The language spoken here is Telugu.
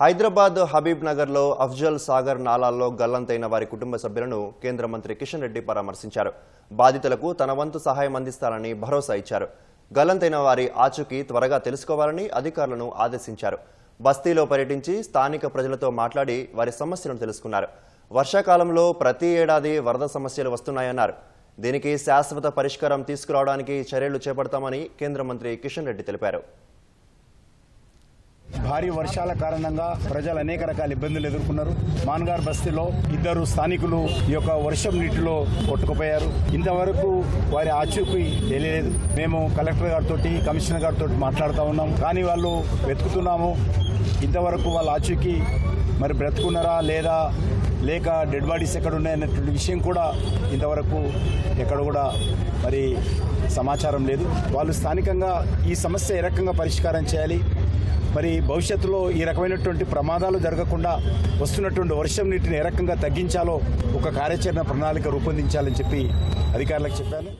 హైదరాబాద్ హబీబ్ నగర్లో అఫ్జల్ సాగర్ నాలాల్లో గల్లంతైన వారి కుటుంబ సభ్యులను కేంద్ర మంత్రి కిషన్ రెడ్డి పరామర్శించారు. బాధితులకు తన వంతు సహాయం అందిస్తారని భరోసా ఇచ్చారు. గల్లంతైన వారి ఆచూకీ త్వరగా తెలుసుకోవాలని అధికారులను ఆదేశించారు. బస్తీలో పర్యటించి స్థానిక ప్రజలతో మాట్లాడి వారి సమస్యలను తెలుసుకున్నారు. వర్షాకాలంలో ప్రతి ఏడాది వరద సమస్యలు వస్తున్నాయన్నారు. దీనికి శాశ్వత పరిష్కారం తీసుకురావడానికి చర్యలు చేపడతామని కేంద్ర మంత్రి కిషన్ రెడ్డి తెలిపారు. భారీ వర్షాల కారణంగా ప్రజలు అనేక రకాల ఇబ్బందులు ఎదుర్కొన్నారు. మాన్గార్ బస్తీలో 2 స్థానికులు ఈ యొక్క వర్షం నీటిలో కొట్టుకుపోయారు. ఇంతవరకు వారి ఆచూకీ తెలియలేదు. మేము కలెక్టర్ గారితో కమిషనర్ గారితో మాట్లాడుతూ ఉన్నాం, కానీ వాళ్ళు వెతుకుతున్నాము. ఇంతవరకు వాళ్ళ ఆచూకీ మరి బ్రతుకున్నారా లేదా లేక డెడ్ బాడీస్ ఎక్కడ ఉన్నాయన్నటువంటి విషయం కూడా ఇంతవరకు ఎక్కడ కూడా మరి సమాచారం లేదు. వాళ్ళు స్థానికంగా ఈ సమస్య ఏ రకంగా పరిష్కారం చేయాలి, మరి భవిష్యత్తులో ఈ రకమైనటువంటి ప్రమాదాలు జరగకుండా వస్తున్నటువంటి వర్షం నీటిని ఏ రకంగా తగ్గించాలో ఒక కార్యాచరణ ప్రణాళిక రూపొందించాలని చెప్పి అధికారులకు చెప్పాను.